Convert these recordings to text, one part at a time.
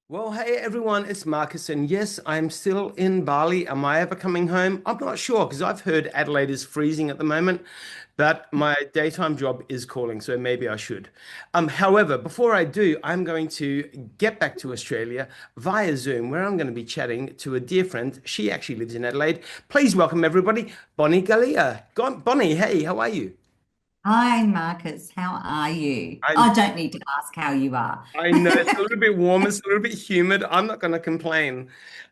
Well, hey everyone, it's Markus, and yes, I'm still in Bali. Am I ever coming home? I'm not sure because I've heard Adelaide is freezing at the moment, but my daytime job is calling, so maybe I should. However, before I do, I'm going to get back to Australia via Zoom, where I'm going to be chatting to a dear friend. She actually lives in Adelaide. Please welcome everybody, Bonnie Galea. Bonnie, hey, how are you? Hi, Marcus. How are you? I'm I don't need to ask how you are. I know it's a little bit warm, it's a little bit humid. I'm not going to complain.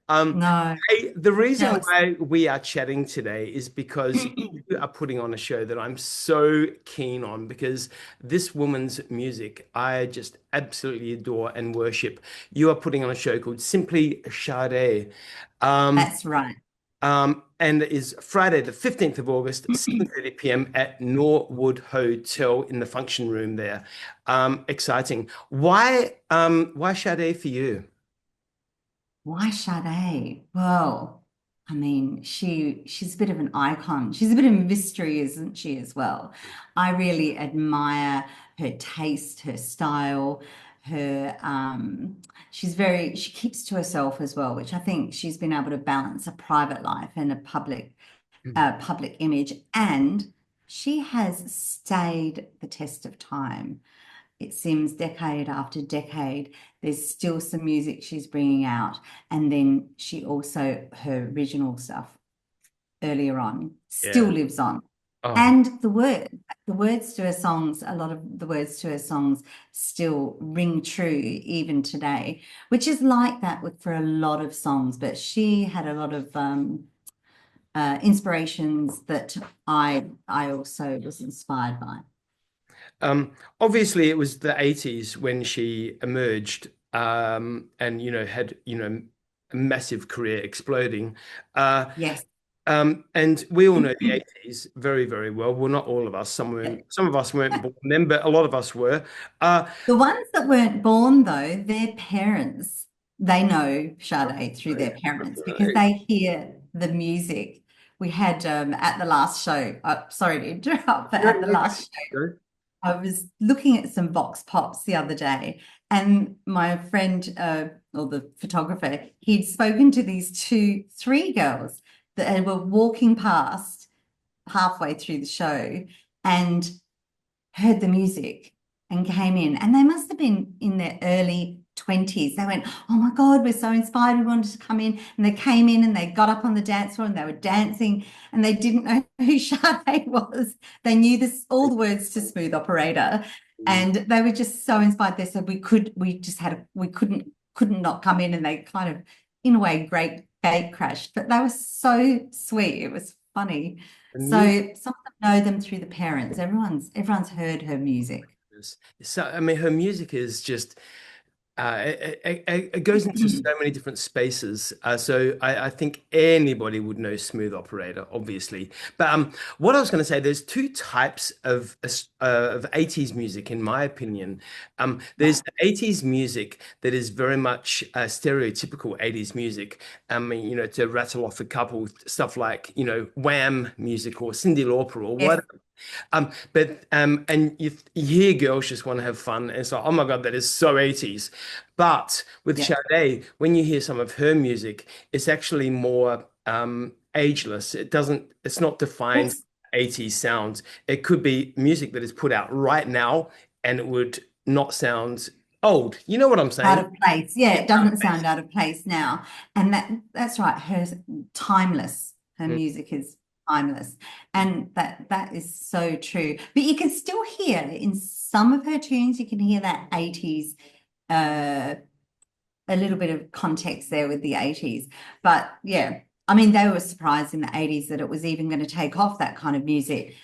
Um, No, hey, the reason jealous. why we are chatting today is because you are putting on a show that I'm so keen on because this woman's music I just absolutely adore and worship. You are putting on a show called Simply Sade. Um, That's right. and it is Friday, the 15th of August, 7:30 p.m. at Norwood Hotel in the function room there. Exciting. Why Sade for you? Why Sade? Well, I mean, she's a bit of an icon. She's a bit of a mystery, isn't she, as well? I really admire her taste, her style, her she keeps to herself as well, which I think she's been able to balance a private life and a public image, and she has stayed the test of time. It seems decade after decade, there's still some music she's bringing out. And then she also, her original stuff earlier on still Yeah. lives on. Oh, And the words to her songs, a lot of the words to her songs still ring true even today, which is like that for a lot of songs. But she had a lot of inspirations that I also was inspired by. obviously it was the 80s when she emerged, and had a massive career exploding. Uh, Yes. and we all know the 80s very, very well. Well, not all of us. Some of us weren't born then, but a lot of us were. Uh, The ones that weren't born, though, their parents, they know Sade through their parents because they hear the music. We had at the last show, sorry to interrupt, but no, at the no, last show, no. I was looking at some Vox Pops the other day, and my friend, or the photographer, he'd spoken to these three girls that were walking past halfway through the show and heard the music and came in. And they must have been in their early 20s. They went, "Oh my God, we're so inspired. We wanted to come in." And they came in and they got up on the dance floor and they were dancing and they didn't know who Sade was. They knew all the words to Smooth Operator. And they were just so inspired. They said we couldn't not come in, and they kind of, in a way, great gate crashed. But they were so sweet. It was funny. So some of them know them through the parents. Everyone's heard her music. So, I mean, her music is just it goes into so many different spaces. So I think anybody would know Smooth Operator, obviously. But what I was going to say, there's two types of 80s music, in my opinion. There's Right. the 80s music that is very much stereotypical 80s music. I mean, to rattle off a couple, stuff like, Wham music or Cyndi Lauper or Yes. what. And you hear girls just want to have fun. And it's like, oh my God, that is so 80s. But with Yeah. Sade, when you hear some of her music, it's actually more ageless. It's not defined Yes. 80s sounds. It could be music that is put out right now and it would not sound old. You know what I'm Out saying? of place. Yeah, Yeah. it doesn't sound out of place now. And that's right. Her timeless. Her Mm. music is timeless. And that is so true. But you can still hear in some of her tunes, you can hear that 80s, uh, a little bit of context there with the 80s. But yeah, I mean, they were surprised in the 80s that it was even going to take off that kind of music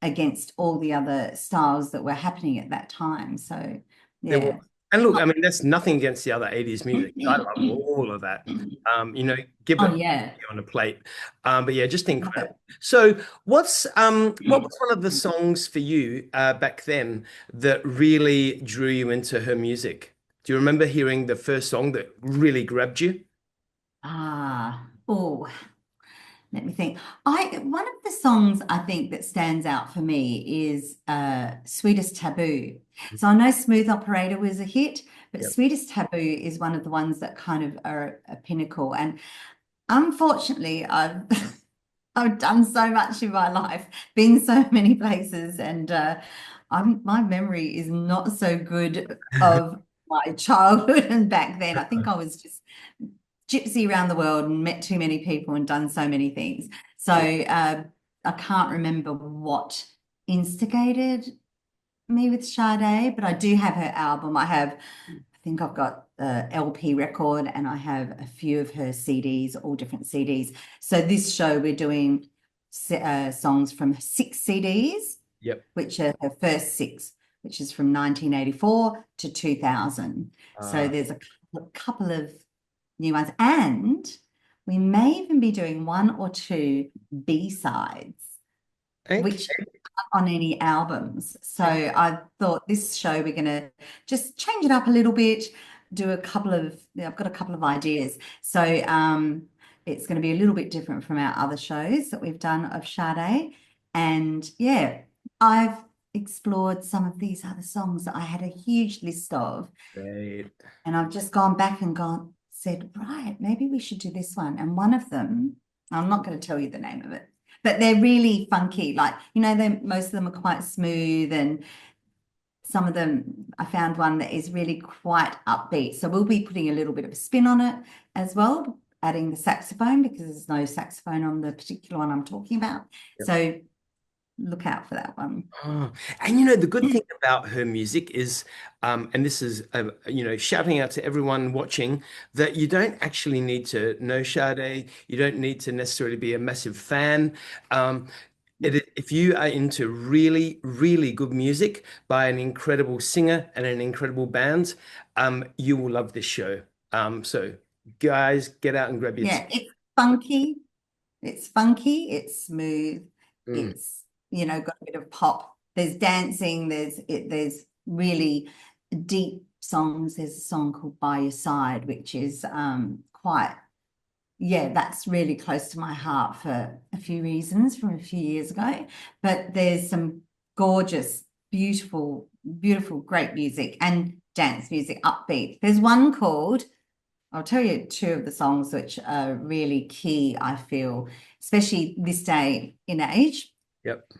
against all the other styles that were happening at that time. So There was. yeah. And look, I mean, that's nothing against the other 80s music. I love all of that. Give Oh it yeah. on a plate. But yeah, just Love it. incredible. So what was one of the songs for you back then that really drew you into her music? Do you remember hearing the first song that really grabbed you? Oh, let me think. I One of the songs I think that stands out for me is Sweetest Taboo. So I know Smooth Operator was a hit, but Yep. Sweetest Taboo is one of the ones that kind of are a pinnacle. And unfortunately, I've I've done so much in my life, been so many places, and my memory is not so good of my childhood and back then. I think I was just gypsy around the world and met too many people and done so many things. So I can't remember what instigated me with Sade, but I do have her album. I think I've got the LP record and I have a few of her CDs, all different CDs. So this show we're doing songs from 6 CDs, Yep. which are her first six, which is from 1984 to 2000. So Uh, there's a couple of new ones, and we may even be doing one or two B-sides, okay. which aren't on any albums. So I thought this show we're going to just change it up a little bit, do a couple of, I've got a couple of ideas. So it's going to be a little bit different from our other shows that we've done of Sade. And yeah, I've explored some of these other songs that I had a huge list of. Great. And I've just gone back and said, right, maybe we should do this one. And one of them, I'm not going to tell you the name of it, but they're really funky. Like, most of them are quite smooth, and some of them, I found one that is really quite upbeat. So we'll be putting a little bit of a spin on it as well, adding the saxophone, because there's no saxophone on the particular one I'm talking about. Yep. So look out for that one. Oh, and the good thing about her music is, and this is, shouting out to everyone watching, that you don't actually need to know Sade. You don't need to necessarily be a massive fan. If you are into really, really good music by an incredible singer and an incredible band, you will love this show. So guys, get out and grab your Yeah, it's funky. It's funky, it's smooth, Mm. it's got a bit of pop. There's dancing, there's really deep songs. There's a song called By Your Side, which is quite, yeah, that's really close to my heart for a few reasons from a few years ago. But there's some gorgeous, beautiful, beautiful, great music and dance music, upbeat. There's one called, I'll tell you two of the songs which are really key, I feel, especially this day in age, Yep.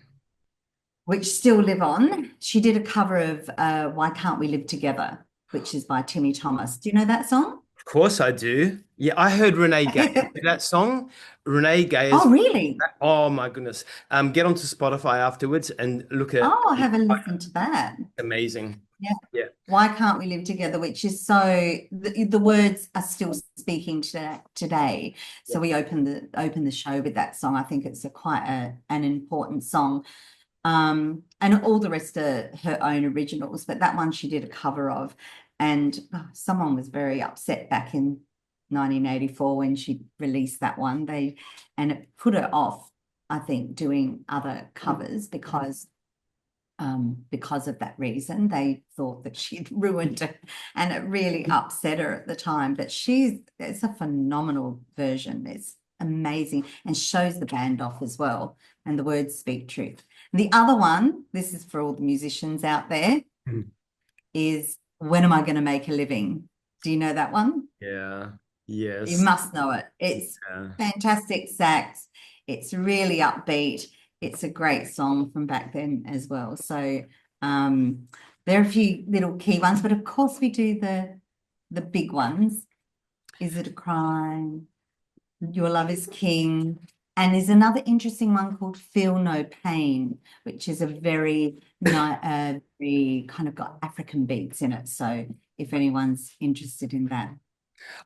which still live on. She did a cover of Why Can't We Live Together, which is by Timmy Thomas. Do you know that song? Of course I do. Yeah, I heard Renee Gay do that song. Renee Gay is, Oh, really? oh my goodness. Get onto Spotify afterwards and look at Oh, I haven't listened to that. amazing. Yeah. Yeah. Why Can't We Live Together, which is so the words are still speaking today. So we open the show with that song. I think it's an important song. And all the rest are her own originals, but that one she did a cover of. And someone was very upset back in 1984 when she released that one. And it put her off, I think, doing other covers because of that reason. They thought that she'd ruined it, and it really upset her at the time. But it's a phenomenal version. It's amazing and shows the band off as well. And the words speak truth. The other one, this is for all the musicians out there, Mm. is When Am I Going to Make a Living? Do you know that one? Yeah. You Yes. must know it. It's Yeah. fantastic sax. It's really upbeat. It's a great song from back then as well. So there are a few little key ones, but of course we do the big ones. Is It a Crime? Your Love is King. And there's another interesting one called Feel No Pain, which is a very kind of got African beats in it. So if anyone's interested in that.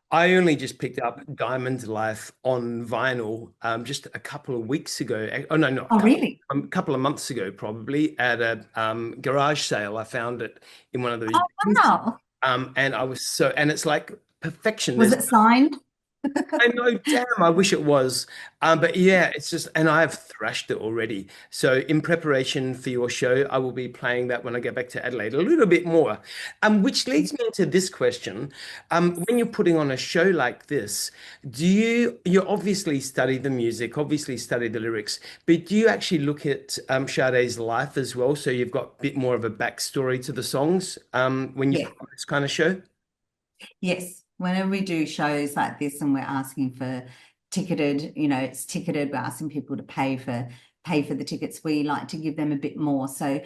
I only just picked up Diamond Life on vinyl just a couple of weeks ago. Oh no, not Oh, really? a couple of months ago, probably at a garage sale. I found it in one of those Oh, bins. wow. And I was and it's like perfection. Was There's it signed? I know, damn, I wish it was. But yeah, it's just, and I've thrashed it already. So in preparation for your show, I will be playing that when I get back to Adelaide a little bit more. Which leads me into this question. When you're putting on a show like this, you obviously study the music, obviously study the lyrics, but do you actually look at Sade's life as well? So you've got a bit more of a backstory to the songs when you Yeah. put on this kind of show? Yes, whenever we do shows like this and we're asking for ticketed, it's ticketed, we're asking people to pay for the tickets. We like to give them a bit more. So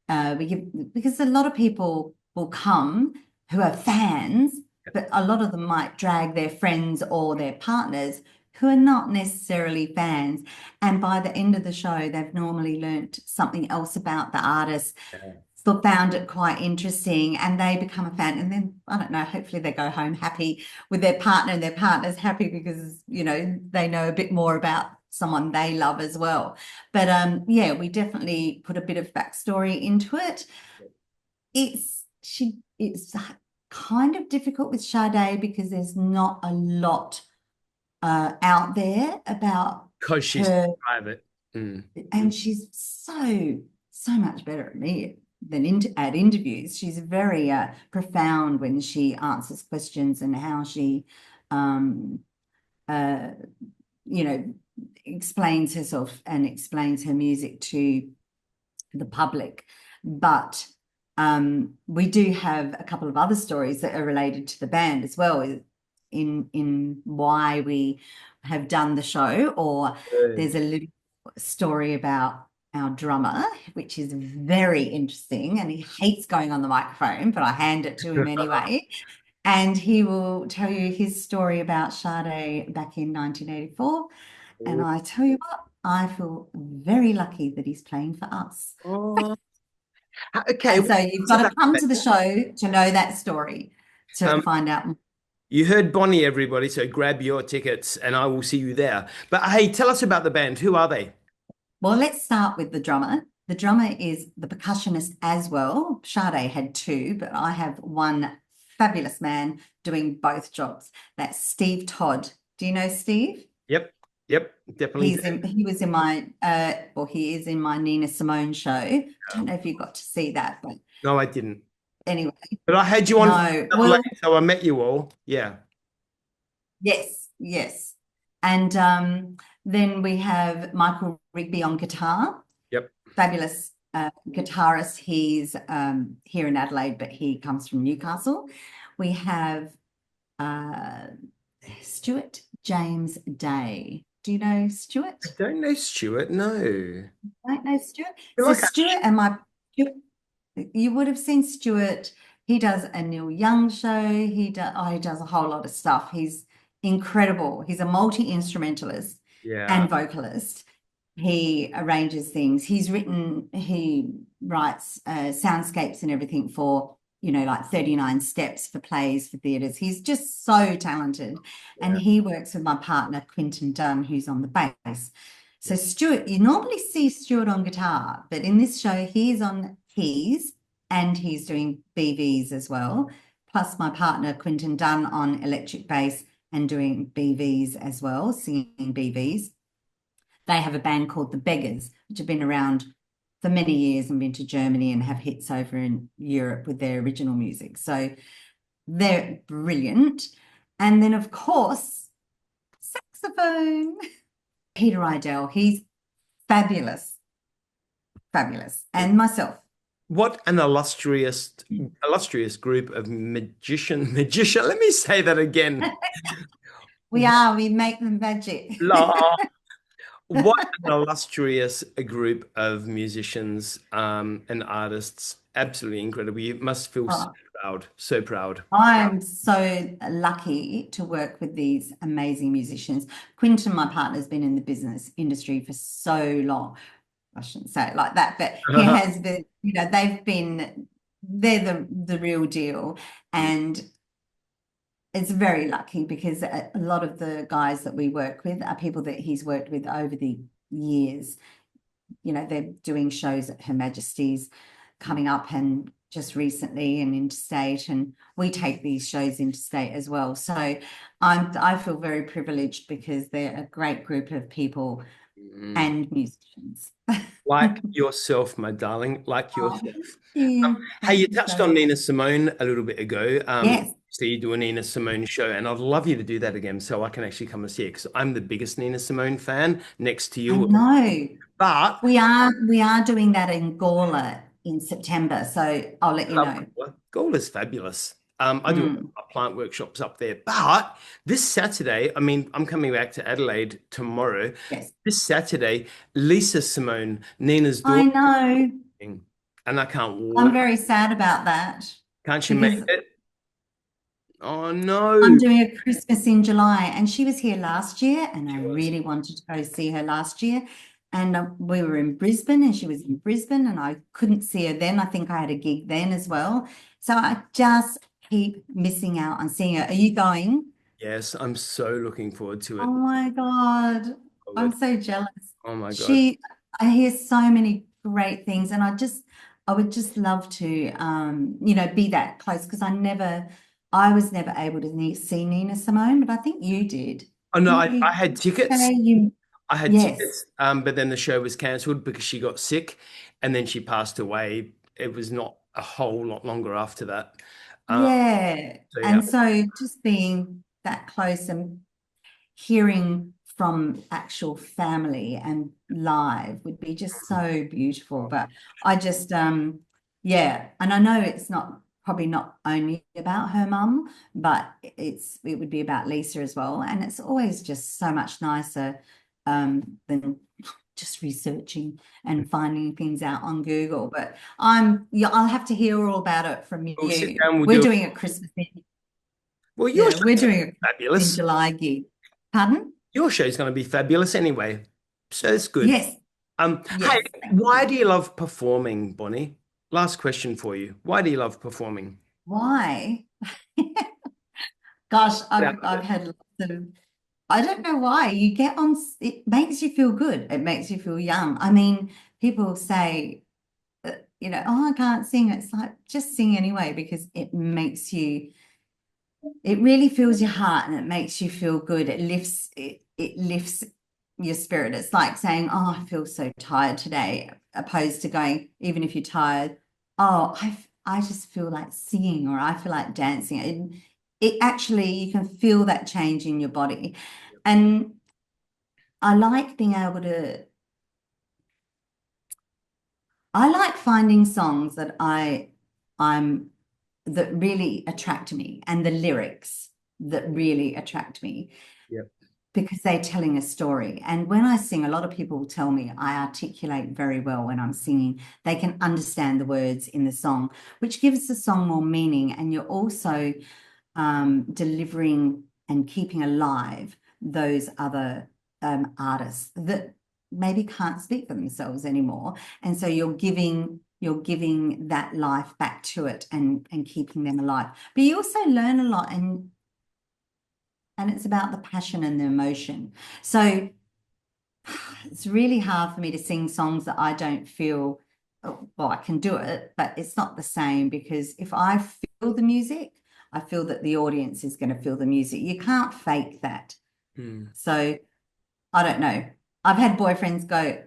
we give, because a lot of people will come who are fans, but a lot of them might drag their friends or their partners who are not necessarily fans. And by the end of the show, they've normally learnt something else about the artist, Yeah. still found it quite interesting, and they become a fan. And then, I don't know, hopefully they go home happy with their partner and their partner's happy because, they know a bit more about someone they love as well. But yeah, we definitely put a bit of backstory into it. It's kind of difficult with Sade because there's not a lot out there about Because she's her, private. Mm. and she's so much better at me than at interviews. She's very profound when she answers questions and how she uh, you know explains herself and explains her music to the public. But we do have a couple of other stories that are related to the band as well, in why we have done the show. Or Good. there's a little story about our drummer, which is very interesting, and he hates going on the microphone, but I hand it to him anyway. And he will tell you his story about Sade back in 1984. And I tell you what, I feel very lucky that he's playing for us. Oh, okay. And so you've What's got about to come that? to the show to know that story, to Um, find out more. you heard Bonnie, everybody, so grab your tickets and I will see you there. But hey, tell us about the band. Who are they? Well, let's start with the drummer. The drummer is the percussionist as well. Sade had two, but I have one fabulous man doing both jobs. That's Steve Todd. Do you know Steve? Yep, yep, definitely do. He was in my or he is in my Nina Simone show. Don't know if you got to see that, but No, I didn't. anyway, But I had you on for no. Adelaide, Well, so I met you all. Yeah. yes, yes. And then we have Michael Rigby on guitar, Yep. fabulous guitarist. He's here in Adelaide, but he comes from Newcastle. We have uh, Stuart James Day. Do you know I Stuart? don't know Stuart, no. Don't know Stuart? I feel So like Stuart and my you would have seen Stuart. He does a Neil Young show. He does a whole lot of stuff. He's incredible. He's a multi-instrumentalist yeah. and vocalist. He arranges things. He writes soundscapes and everything for, like 39 steps for plays, for theatres. He's just so talented. And Yeah. he works with my partner, Quinton Dunne, who's on the bass. So Stuart, you normally see Stuart on guitar, but in this show, he's on keys and he's doing BVs as well. Plus my partner, Quinton Dunne, on electric bass and doing BVs as well, singing BVs. They have a band called the Beggars, which have been around for many years and been to Germany and have hits over in Europe with their original music. So they're brilliant. And then, of course, saxophone. Peter Raidel, he's fabulous, fabulous. And myself. What an illustrious group of magician. Let me say that again. We make the magic. La- What an illustrious group of musicians and artists. Absolutely incredible. You must feel so Oh, proud, so proud. I'm so lucky to work with these amazing musicians. Quinton, my partner, has been in the business industry for so long. I shouldn't say it like that, but he has been, they're the real deal. And it's very lucky because a lot of the guys that we work with are people that he's worked with over the years. They're doing shows at Her Majesty's coming up and just recently and interstate, and we take these shows interstate as well. So I feel very privileged because they're a great group of people Mm. and musicians. Like yourself, my darling, like Oh, yourself. thank you. Hey, Thank you you touched so on much. Nina Simone a little bit ago. Yes, So you do a Nina Simone show, and I'd love you to do that again so I can actually come and see it because I'm the biggest Nina Simone fan next to I you. know. But We are doing that in Gawler in September, so I'll let you love know. Goal is fabulous. I do plant workshops up there. But this Saturday, I mean, I'm coming back to Adelaide tomorrow. Yes. This Saturday, Lisa Simone, Nina's I daughter, know. and I can't I'm wait. very sad about that Can't she make because it? Oh I'm no. doing a Christmas in July, and she was here last year, and I She was. really wanted to go see her last year. And we were in Brisbane, and she was in Brisbane, and I couldn't see her then. I think I had a gig then as well. So I just keep missing out on seeing her. Are you going? Yes, I'm so looking forward to Oh it. my God. I'm so jealous. Oh my God. She, I hear so many great things, and I would just love to, be that close because I was never able to see Nina Simone, but I think you did. Oh no, Didn't I you had tickets. say you? I had Yes. tickets, but then the show was cancelled because she got sick and then she passed away. It was not a whole lot longer after that. Um, Yeah. so yeah. And so just being that close and hearing from actual family and live would be just so beautiful. But I just yeah, and I know it's not probably not only about her mum, but it would be about Lisa as well. And it's always just so much nicer than just researching and finding things out on Google. But yeah, I'll have to hear all about it from We'll sit you. down, we'll We're do it. doing a Christmas Well, your yeah, we're show's doing a in fabulous. July gig. Pardon? Your show's going to be fabulous anyway. So it's good. Yes, Hey, yes. Thank why you. do you love performing, Bonnie? Last question for you. Why do you love performing? Why? Gosh, Get out of I've it. had lots of. I don't know why. You get on. It makes you feel good. It makes you feel young. I mean, people say, oh, I can't sing. It's like just sing anyway because it makes you. It really fills your heart and it makes you feel good. It lifts your spirit. It's like saying, "Oh, I feel so tired today," opposed to going, even if you're tired, "Oh, I just feel like singing or I feel like dancing." It actually you can feel that change in your body. And I like being able to I like finding songs I'm that really attract me and the lyrics that really attract me Yep. because they're telling a story. And when I sing, a lot of people tell me I articulate very well when I'm singing. They can understand the words in the song, which gives the song more meaning. And you're also delivering and keeping alive those other artists that maybe can't speak for themselves anymore. And so you're giving that life back to it and keeping them alive. But you also learn a lot and it's about the passion and the emotion. So it's really hard for me to sing songs that I don't feel, well, I can do it, but it's not the same because if I feel the music, I feel that the audience is going to feel the music. You can't fake that. Hmm. So I don't know. I've had boyfriends go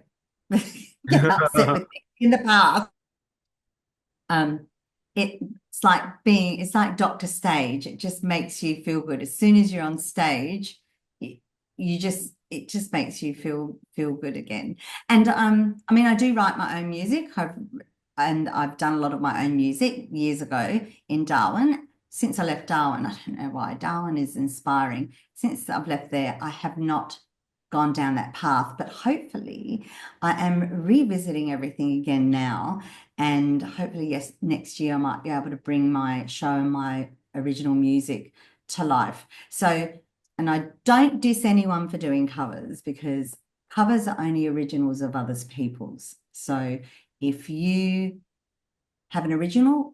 get upset with me in the past. Um, it's like Doctor Stage. It just makes you feel good. As soon as you're on stage, it just makes you feel good again. And I mean, I do write my own music. I've done a lot of my own music years ago in Darwin. Since I left Darwin, I don't know why. Darwin is inspiring. Since I've left there, I have not gone down that path, but hopefully I am revisiting everything again now. And hopefully, yes, next year I might be able to bring my show and my original music to life. So, and I don't diss anyone for doing covers because covers are only originals of others people's. So if you have an original,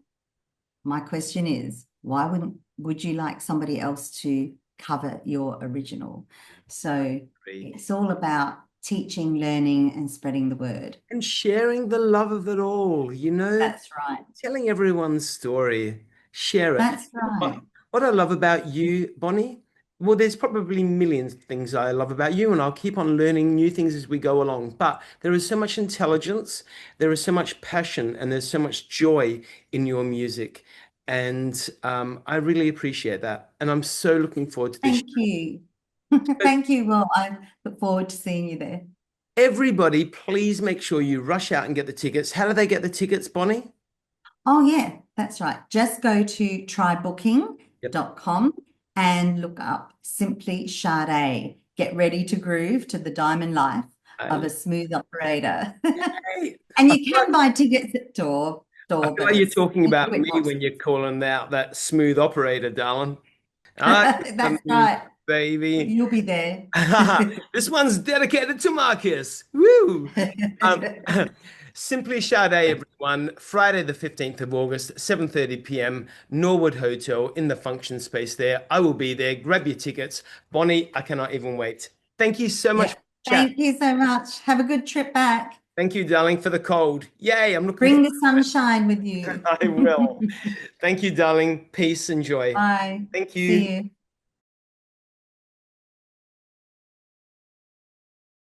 my question is, would you like somebody else to cover your original? So it's all about teaching, learning, and spreading the word. And sharing the love of it all, That's right. telling everyone's story, share it. That's right. What I love about you, Bonnie, well, there's probably millions of things I love about you, and I'll keep on learning new things as we go along. But there is so much intelligence, there is so much passion, and there's so much joy in your music. And I really appreciate that. And I'm so looking forward to this. Thank you. Thank you. Well, I look forward to seeing you there. Everybody, please make sure you rush out and get the tickets. How do they get the tickets, Bonnie? Oh, yeah. That's right. Just go to Yep. trybooking.com and look up Simply Sade. Get ready to groove to the diamond life of I, a smooth operator. Hey, And I you can buy tickets at I door, feel but like you're it's talking a about quick me box. when you're calling out that smooth operator, darling. I That's mean, right. baby. You'll be there. This one's dedicated to Marcus. Woo! Um, Simply Sade, everyone. Friday, the 15th of August, 7:30 p.m., Norwood Hotel in the function space there. I will be there. Grab your tickets. Bonnie, I cannot even wait. Thank you so much Yeah. for the chat. Thank you so much. Have a good trip back. Thank you, darling, for the cold. Yay, I'm looking Bring forward the to sunshine with it. you. I will. Thank you, darling. Peace and joy. Bye. Thank See you. you.